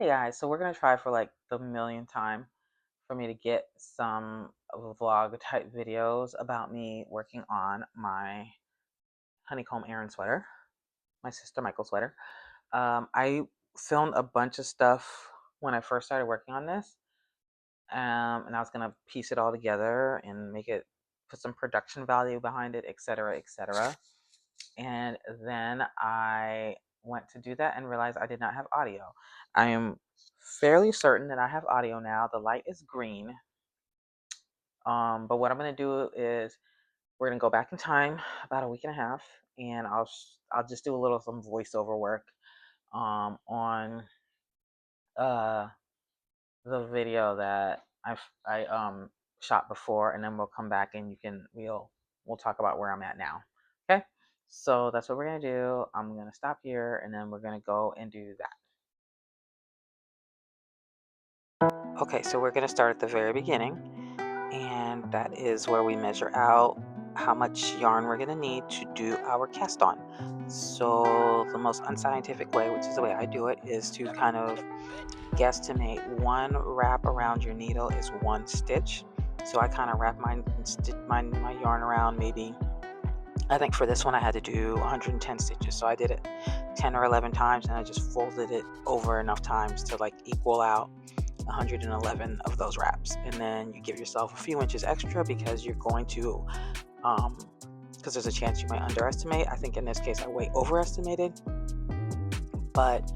Hey guys, so we're gonna try for like the millionth time for me to get some vlog type videos about me working on my honeycomb Aran sweater, my sister Michael sweater. I filmed a bunch of stuff when I first started working on this, and I was gonna piece it all together and make it put some production value behind it, etc., etc. And then I went to do that and realized I did not have audio. I am fairly certain that I have audio now. The light is green. But what I'm going to do is we're going to go back in time about a week and a half, and I'll just do a little some voiceover work on uh, the video that I shot before, and then we'll come back and we'll talk about where I'm at now. Okay, so that's what we're gonna do. I'm gonna stop here, and then we're gonna go and do that. Okay, so we're gonna start at the very beginning, and that is where we measure out how much yarn we're gonna need to do our cast on. So the most unscientific way, which is the way I do it, is to kind of guesstimate one wrap around your needle is one stitch. So I kind of wrap my yarn around maybe, I think for this one I had to do 110 stitches. So I did it 10 or 11 times, and I just folded it over enough times to like equal out 111 of those wraps. And then you give yourself a few inches extra because you're going to, because there's a chance you might underestimate. I think in this case I way overestimated, but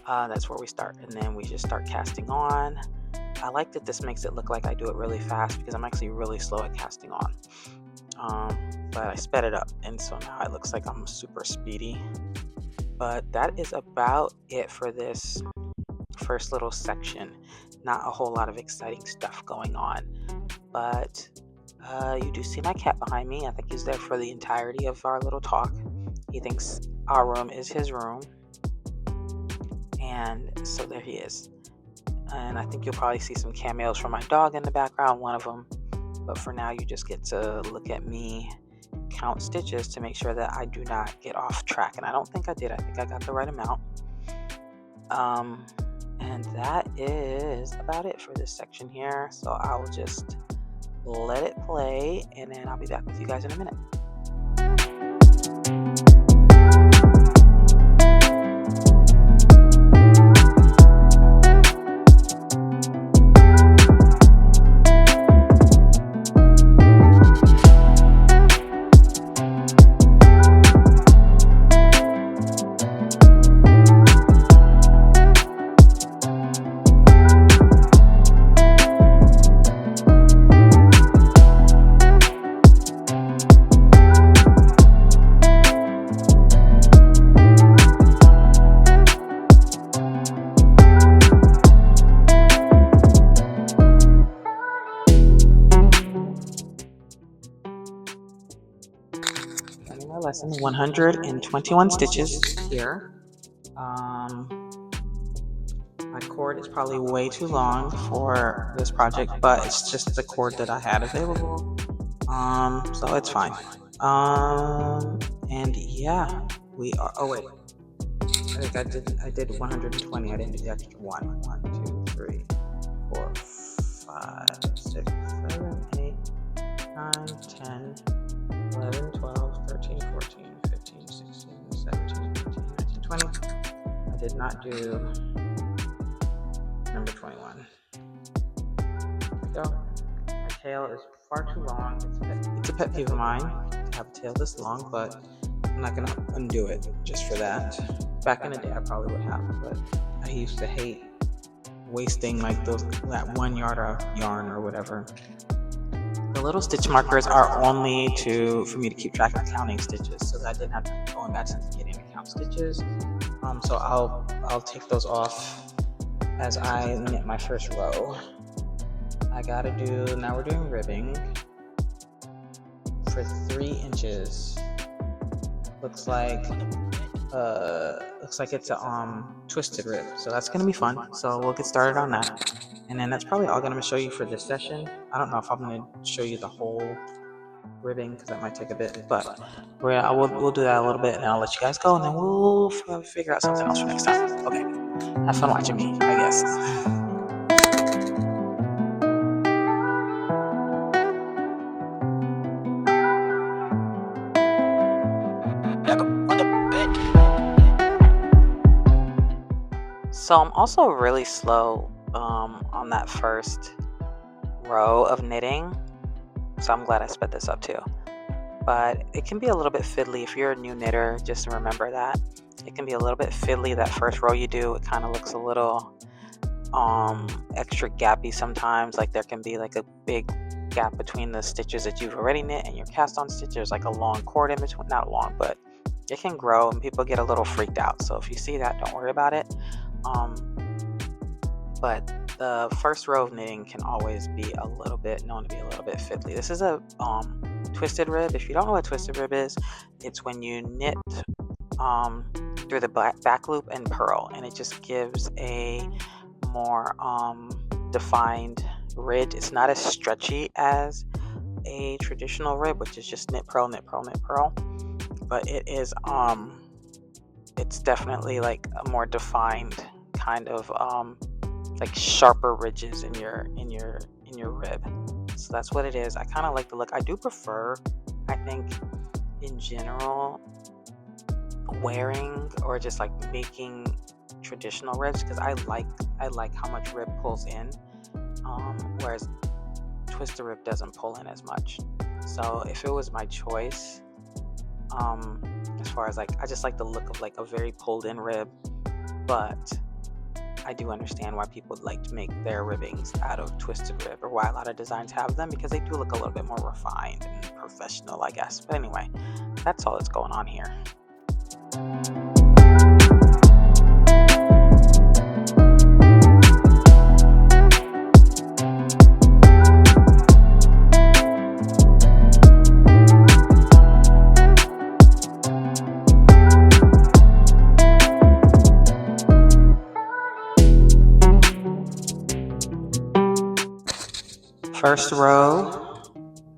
that's where we start, and then we just start casting on. I like that this makes it look like I do it really fast because I'm actually really slow at casting on, but I sped it up, and so now it looks like I'm super speedy. But that is about it for this first little section. Not a whole lot of exciting stuff going on, but you do see my cat behind me. I think he's there for the entirety of our little talk. He thinks our room is his room, and so there he is. And I think you'll probably see some cameos from my dog in the background, one of them. But for now, you just get to look at me count stitches to make sure that I do not get off track. And I don't think I did. I think I got the right amount. And that is about it for this section here. So I'll just let it play, and then I'll be back with you guys in a minute. My lesson, 121 stitches here. My cord is probably way too long for this project, but it's just the cord that I had available. So it's fine. And yeah, we are. Oh wait, I think I did 120. I didn't do the extra one. 1, 2, 3, 4, 5, 6, 7, 8, 9, 10, 11, 12, 13, 14, 15, 16, 17, 18, 19, 20. I did not do number 21. Here we go. My tail is far too long. It's a pet peeve of mine to have a tail this long, but I'm not going to undo it just for that. Back in the day, I probably would have, but I used to hate wasting like that 1 yard of yarn or whatever. The little stitch markers are only for me to keep track of counting stitches, so that I didn't have to go in back to the beginning to count stitches. So I'll take those off as I knit my first row. Now we're doing ribbing for 3 inches. Looks like it's a twisted rib, so that's gonna be fun. So we'll get started on that, and then that's probably all I'm gonna show you for this session. I don't know if I'm gonna show you the whole ribbing because that might take a bit, but we'll do that a little bit, and I'll let you guys go, and then we'll figure out something else for next time. Okay. have fun watching me, I guess. So I'm also really slow on that first row of knitting. So I'm glad I sped this up too. But it can be a little bit fiddly if you're a new knitter. Just remember that it can be a little bit fiddly. That first row you do, it kind of looks a little extra gappy sometimes. Like there can be like a big gap between the stitches that you've already knit and your cast on stitch. There's like a long cord in between. Not long, but it can grow and people get a little freaked out. So if you see that, don't worry about it. But the first row of knitting can always be a little bit known to be a little bit fiddly. This is a twisted rib. If you don't know what twisted rib is, it's when you knit through the back loop and purl, and it just gives a more defined ridge. It's not as stretchy as a traditional rib, which is just knit, purl, knit, purl, knit, purl, but it is it's definitely like a more defined kind of like sharper ridges in your rib. So that's what it is. I kind of like the look. I do prefer, I think, in general, wearing or just like making traditional ribs, because I like how much rib pulls in, whereas twisted rib doesn't pull in as much. So if it was my choice, as far as like, I just like the look of like a very pulled in rib, but I do understand why people like to make their ribbings out of twisted rib, or why a lot of designs have them, because they do look a little bit more refined and professional, I guess. But anyway, that's all that's going on here. First row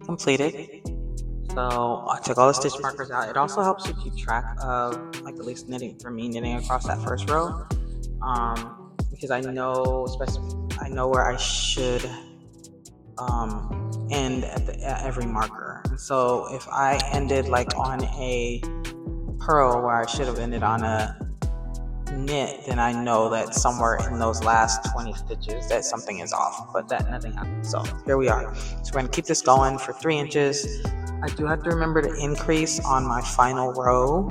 completed. So I took all the stitch markers out. It also helps you keep track of, like, at least knitting for me, knitting across that first row, because I know, especially I know where I should end at every marker. And so if I ended like on a purl where I should have ended on a knit, then I know that somewhere in those last 20 stitches that something is off, but that nothing happened. So here we are. So we're going to keep this going for 3 inches. I do have to remember to increase on my final row,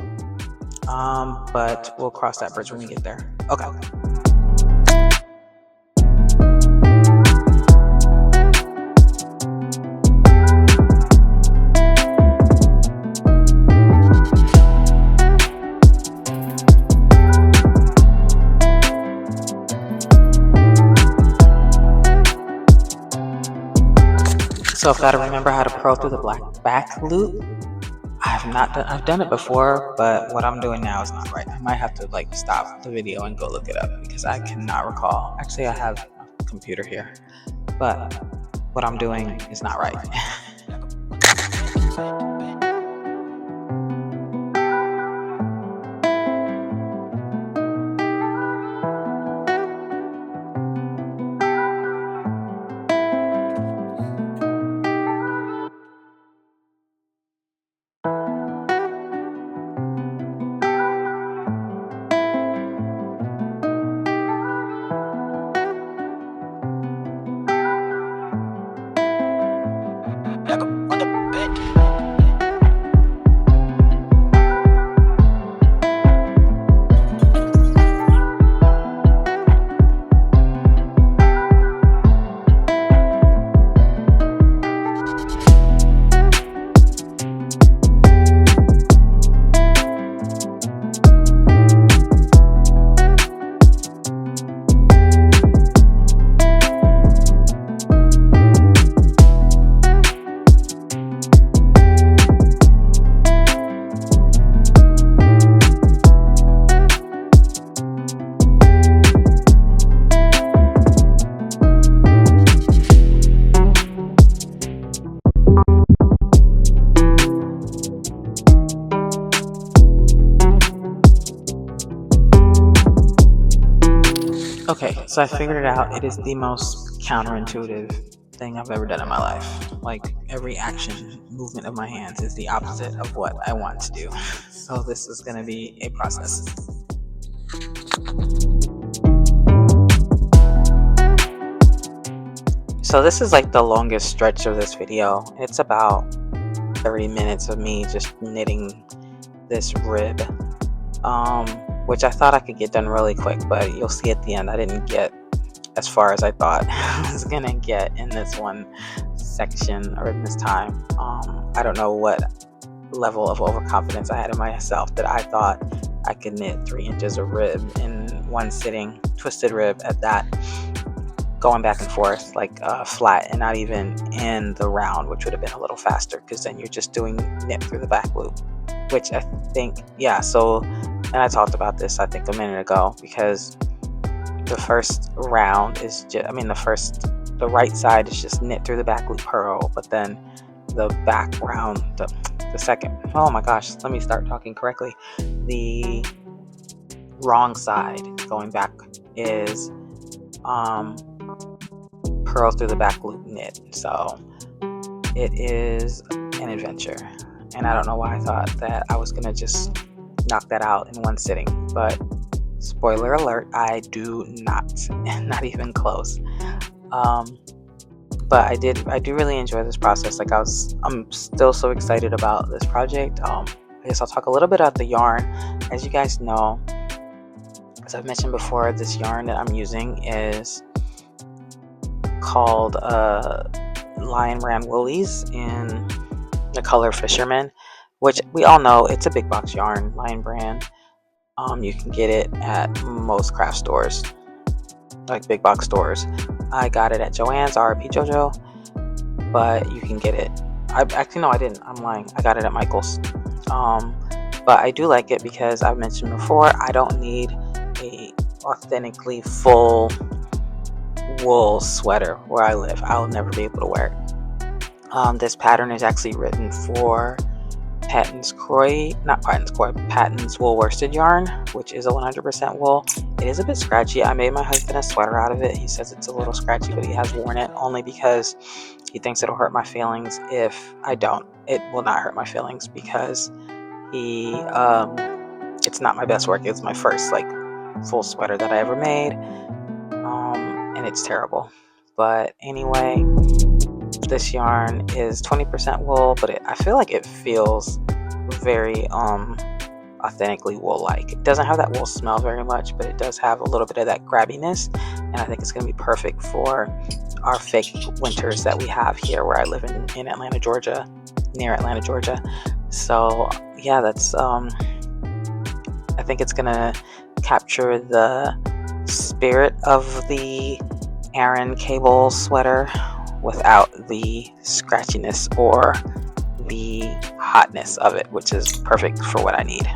but we'll cross that bridge when we get there. Okay. So I've got to remember how to purl through the back loop. I've done it before, but what I'm doing now is not right. I might have to like stop the video and go look it up, because I cannot recall. Actually, I have a computer here, but what I'm doing is not right. Okay, so I figured it out. It is the most counterintuitive thing I've ever done in my life. Like every action movement of my hands is the opposite of what I want to do. So this is going to be a process. So this is like the longest stretch of this video. It's about 30 minutes of me just knitting this rib, which I thought I could get done really quick, but you'll see at the end I didn't get as far as I thought I was gonna get in this one section or in this time. I don't know what level of overconfidence I had in myself that I thought I could knit 3 inches of rib in one sitting, twisted rib at that, going back and forth like flat and not even in the round, which would have been a little faster because then you're just doing knit through the back loop, which I think, yeah, so, and I talked about this I think a minute ago, because the first round is just, the right side is just knit through the back loop purl, but then the back round, the second, oh my gosh, let me start talking correctly. The wrong side going back is purl through the back loop knit. So it is an adventure, and I don't know why I thought that I was gonna just knock that out in one sitting, but spoiler alert, I do not even close. But I do really enjoy this process. Like I'm still so excited about this project. I guess I'll talk a little bit about the yarn. As you guys know, as I've mentioned before, this yarn that I'm using is called Lion Brand Woolies in the color Fisherman, which we all know it's a big box yarn, Lion Brand. You can get it at most craft stores, like big box stores. I got it at Joann's, RP JoJo, but you can get it. I didn't. I'm lying. I got it at Michael's. But I do like it because I've mentioned before, I don't need a authentically full wool sweater where I live. I'll never be able to wear it. This pattern is actually written for Patton's wool worsted yarn, which is a 100% wool. It is a bit scratchy. I made my husband a sweater out of it. He says it's a little scratchy, but he has worn it only because he thinks it'll hurt my feelings if I don't. It will not hurt my feelings because it's not my best work. It's my first like full sweater that I ever made, and it's terrible. But anyway, this yarn is 20% wool, but I feel like it feels very authentically wool-like. It doesn't have that wool smell very much, but it does have a little bit of that grabbiness, and I think it's going to be perfect for our fake winters that we have here where I live in Atlanta, Georgia, near Atlanta, Georgia. So yeah, that's I think it's going to capture the spirit of the Aran cable sweater without the scratchiness or the hotness of it, which is perfect for what I need.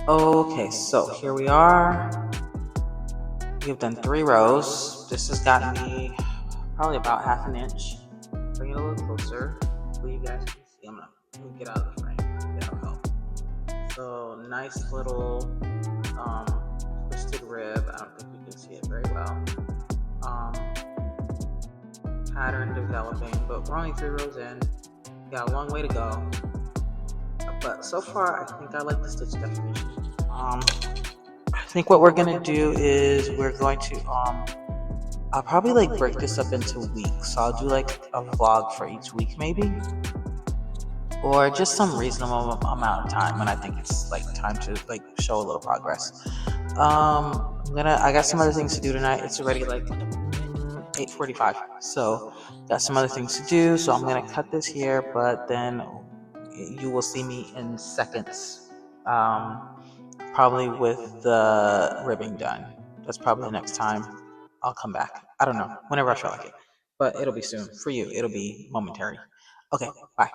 Okay, so here we are. We've done 3 rows. This has gotten me probably about half an inch. Bring it a little closer so you guys can see. I'm gonna get out of the frame. That'll help. So nice little twisted rib. I don't think you can see it very well. Pattern developing, but we're only 3 rows in. We got a long way to go. But so far, I think I like the stitch definition. I think what we're gonna do is we're going to I'll probably like break this up into weeks. So I'll do like a vlog for each week maybe. or just some reasonable amount of time when I think it's like time to like show a little progress. I got some other things to do tonight. It's already like 8:45, so got some other things to do. So I'm gonna cut this here, but then you will see me in seconds. Probably with the ribbing done. That's probably the next time I'll come back. I don't know, whenever I feel like it, but it'll be soon. For you, it'll be momentary. Okay, bye.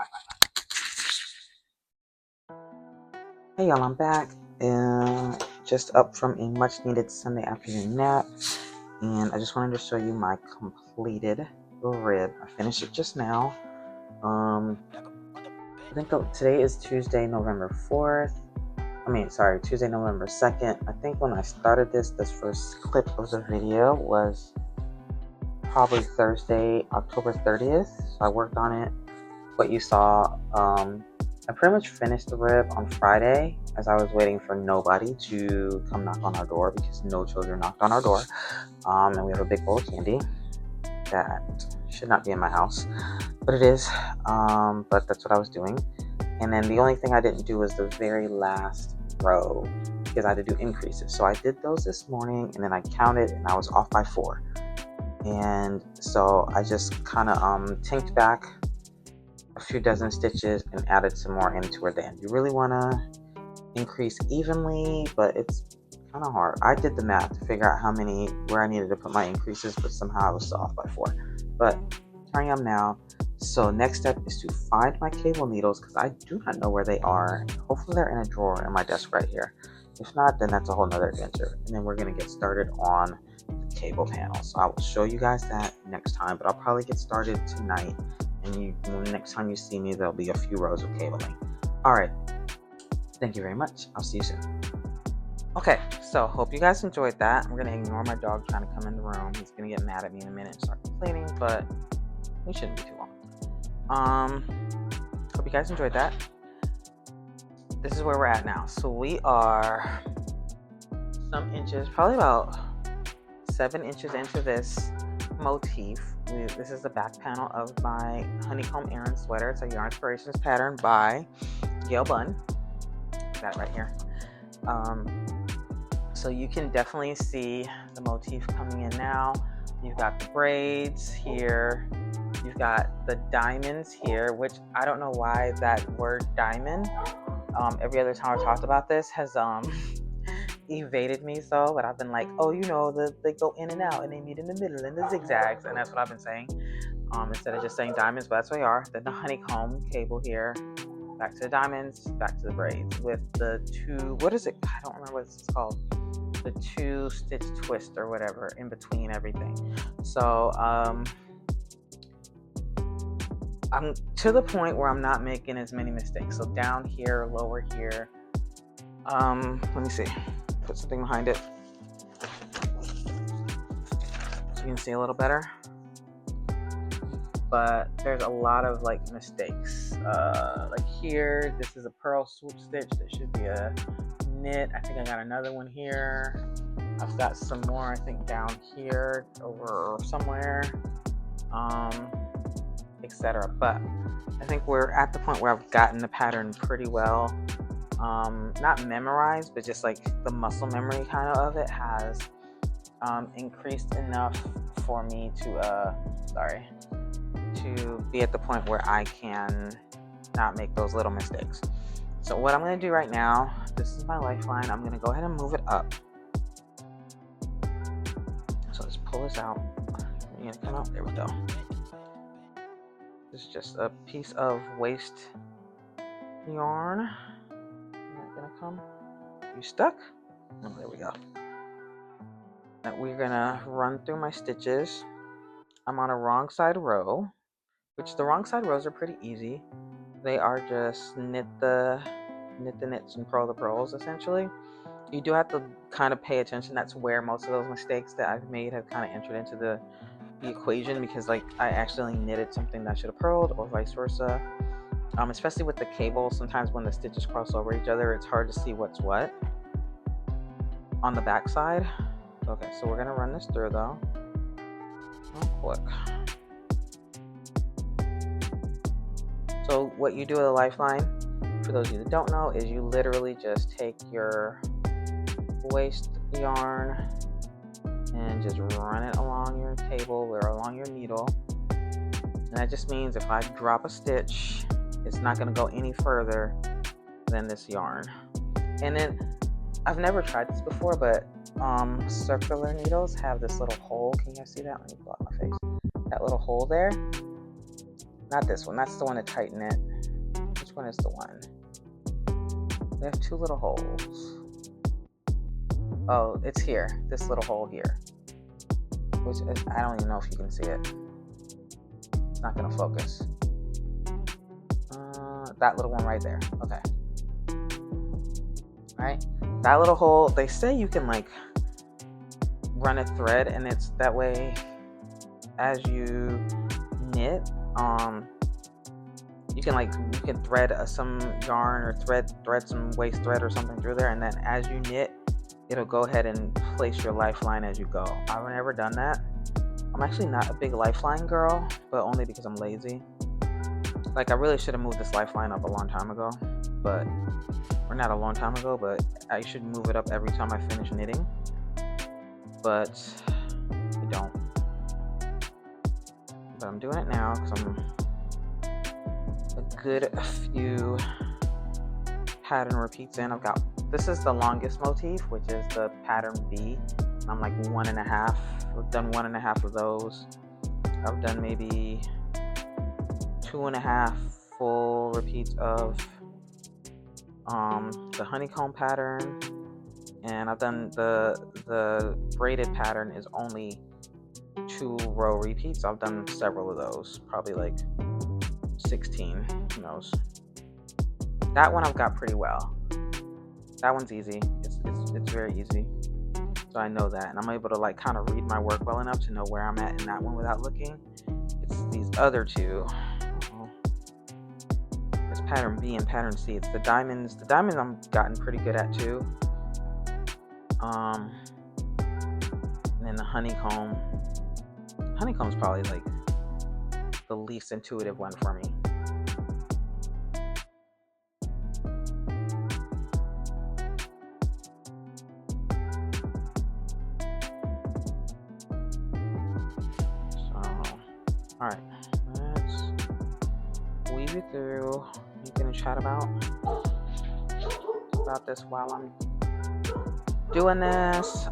Hey y'all, I'm back and just up from a much needed Sunday afternoon nap, and I just wanted to show you my completed rib. I finished it just now. I think today is Tuesday, November 4th. Tuesday, November 2nd. I think when I started this first clip of the video was probably Thursday, October 30th. So I worked on it. What you saw, I pretty much finished the rib on Friday as I was waiting for nobody to come knock on our door because no children knocked on our door. And we have a big bowl of candy that should not be in my house, but it is. But that's what I was doing. And then the only thing I didn't do was the very last row because I had to do increases. So I did those this morning and then I counted and I was off by 4. And so I just kind of tinked back a few dozen stitches and added some more in toward the end. You really want to increase evenly, but it's kind of hard. I did the math to figure out where I needed to put my increases, but somehow I was still off by 4. But here I am now. So next step is to find my cable needles because I do not know where they are. Hopefully they're in a drawer in my desk right here. If not, then that's a whole nother adventure. And then we're going to get started on the cable panel. So I will show you guys that next time, but I'll probably get started tonight. And next time you see me, there'll be a few rows of cabling. All right. Thank you very much. I'll see you soon. Okay, so hope you guys enjoyed that. I'm going to ignore my dog trying to come in the room. He's going to get mad at me in a minute and start complaining, but we shouldn't be too long. Hope you guys enjoyed that. This is where we're at now. So we are some inches, probably about 7 inches into this motif. This is the back panel of my honeycomb Aran sweater. It's a Yarn Inspirations pattern by Gail Bunn. Got it right here. So you can definitely see the motif coming in now. You've got the braids here. You've got the diamonds here, which I don't know why that word diamond, every other time I've talked about this, has evaded me so, but I've been like, oh, they go in and out and they meet in the middle and the zigzags, and that's what I've been saying, instead of just saying diamonds, but that's what they are. Then the honeycomb cable here, back to the diamonds, back to the braids with the I don't remember what it's called, the 2 stitch twist or whatever in between everything. So I'm to the point where I'm not making as many mistakes. So down here, lower here. Let me see. Put something behind it so you can see a little better. But there's a lot of mistakes. Like here, this is a purl swoop stitch. There should be a knit. I think I got another one here. I've got some more, I think, down here over somewhere. Etc. But I think we're at the point where I've gotten the pattern pretty well, not memorized, but just like the muscle memory kind of it has increased enough for me to be at the point where I can not make those little mistakes. So what I'm going to do right now, this is my lifeline, I'm going to go ahead and move it up. So let's pull this out. You're going to come out, there we go. This is just a piece of waste yarn. Not gonna come. You stuck? Oh, there we go. Now we're gonna run through my stitches. I'm on a wrong side row, which the wrong side rows are pretty easy. They are just knit the knits and purl the purls essentially. You do have to kind of pay attention. That's where most of those mistakes that I've made have kind of entered into the equation, because I accidentally knitted something that should have purled or vice versa. Especially with the cable, sometimes when the stitches cross over each other, it's hard to see what's what on the back side. Okay, so we're gonna run this through though. Real quick. So what you do with a lifeline, for those of you that don't know, is you literally just take your waste yarn and just run it along your table or along your needle. And that just means if I drop a stitch, it's not going to go any further than this yarn. And then I've never tried this before, but circular needles have this little hole. Can you guys see that? Let me block my face. That little hole there. Not this one. That's the one to tighten it. Which one is the one? They have two little holes. Oh, it's here. This little hole here. Which is, I don't even know if you can see it. It's not going to focus. That little one right there. Okay. Right? That little hole, they say you can like run a thread, and it's that way as you knit, you can thread some yarn or thread some waste thread or something through there, and then as you knit, it'll go ahead and place your lifeline as you go. I've never done that. I'm actually not a big lifeline girl, but only because I'm lazy. Like, I really should have moved this lifeline up a long time ago, but, or not a long time ago, but I should move it up every time I finish knitting, but I don't. But I'm doing it now because I'm a good few pattern repeats in. This is the longest motif, which is the pattern B. I'm like 1.5. I've done 1.5 of those. I've done maybe 2.5 full repeats of the honeycomb pattern, and I've done the braided pattern is only 2 row repeats. I've done several of those, probably like 16. Who knows? That one I've got pretty well. That one's easy. It's very easy. So I know that, and I'm able to like kind of read my work well enough to know where I'm at in that one without looking. It's these other two. It's pattern B and pattern C. It's the diamonds. The diamonds I've gotten pretty good at too. And then the honeycomb. Honeycomb's probably like the least intuitive one for me. All right, let's weave it through. You can chat about this while I'm doing this.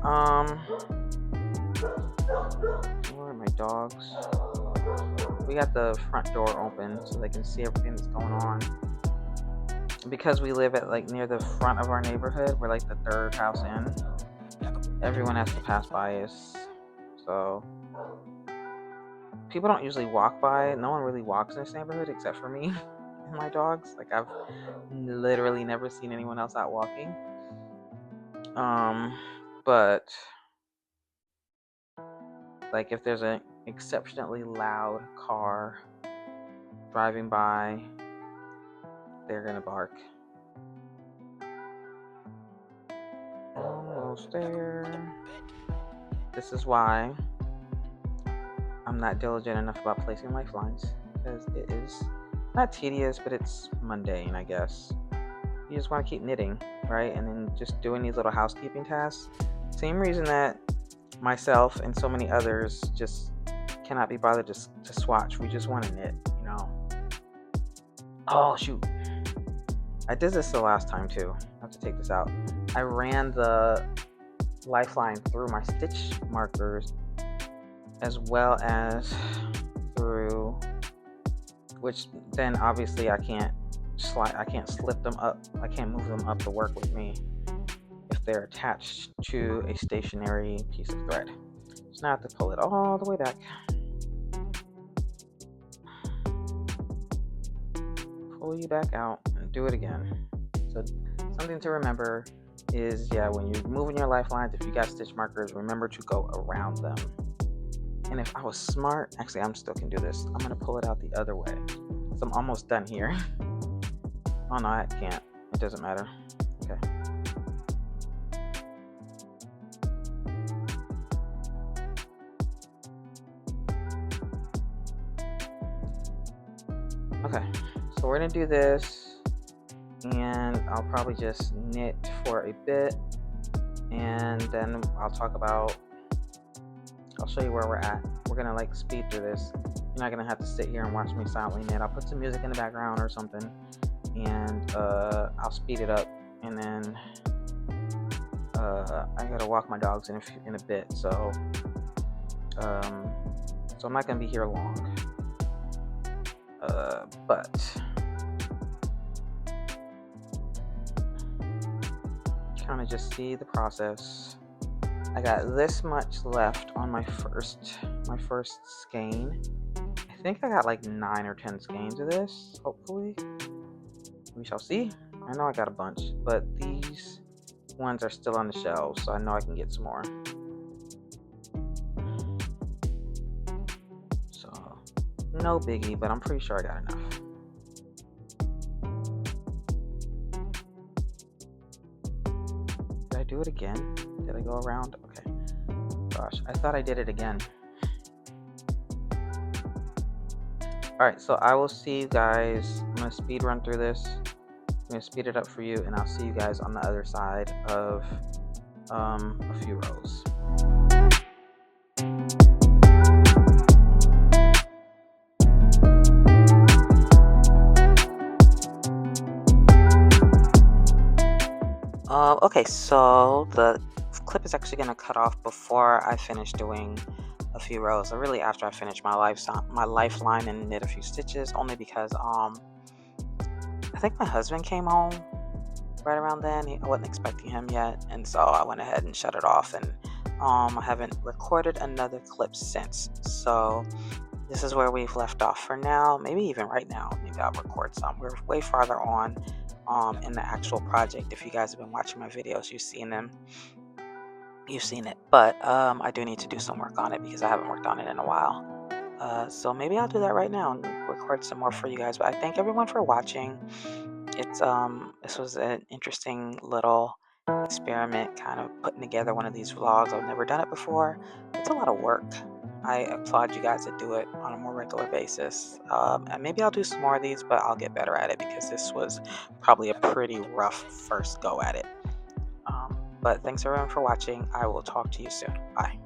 Where are my dogs? We got the front door open so they can see everything that's going on. Because we live at like near the front of our neighborhood, we're like the third house in. Everyone has to pass by us, so people don't usually walk by. No one really walks in this neighborhood except for me and my dogs. Like, I've literally never seen anyone else out walking. But like if there's an exceptionally loud car driving by, they're gonna bark. Almost there. This is why I'm not diligent enough about placing lifelines, because it is not tedious, but it's mundane, I guess. You just want to keep knitting, right? And then just doing these little housekeeping tasks. Same reason that myself and so many others just cannot be bothered just to swatch. We just want to knit, you know. Oh, shoot. I did this the last time, too. I have to take this out. I ran the lifeline through my stitch markers as well as through, which then obviously I can't slip them up. I can't move them up to work with me if they're attached to a stationary piece of thread. So now I have to pull it all the way back. Pull you back out and do it again. So something to remember is, yeah, when you're moving your lifelines, if you got stitch markers, remember to go around them. And if I was smart, actually I'm still can do this. I'm gonna pull it out the other way. So I'm almost done here. Oh no, I can't. It doesn't matter. Okay. Okay, so we're gonna do this, and I'll probably just knit for a bit, and then I'll show you where we're at. We're gonna like speed through this. You're not gonna have to sit here and watch me silently knit. I'll put some music in the background or something, and I'll speed it up, and then I gotta walk my dogs in a bit, so I'm not gonna be here long. But kind of just see the process. I got this much left on my first skein. I think I got like 9 or 10 skeins of this, hopefully. We shall see. I know I got a bunch, but these ones are still on the shelves, so I know I can get some more. So, no biggie, but I'm pretty sure I got enough. Did I do it again? Did I go around? Okay. Gosh, I thought I did it again. Alright, so I will see you guys. I'm going to speed run through this. I'm going to speed it up for you, and I'll see you guys on the other side of a few rows. Okay, so the clip is actually going to cut off before I finish doing a few rows, or really after I finish my lifeline and knit a few stitches, only because I think my husband came home right around then. I wasn't expecting him yet, and so I went ahead and shut it off, and I haven't recorded another clip since. So this is where we've left off for now. Maybe even right now, maybe I'll record some. We're way farther on in the actual project. If you guys have been watching my videos, you've seen it, but I do need to do some work on it because I haven't worked on it in a while. So maybe I'll do that right now and record some more for you guys. But I thank everyone for watching. This was an interesting little experiment, kind of putting together one of these vlogs. I've never done it before. It's a lot of work. I applaud you guys that do it on a more regular basis. And maybe I'll do some more of these, but I'll get better at it because this was probably a pretty rough first go at it. But thanks everyone for watching. I will talk to you soon. Bye.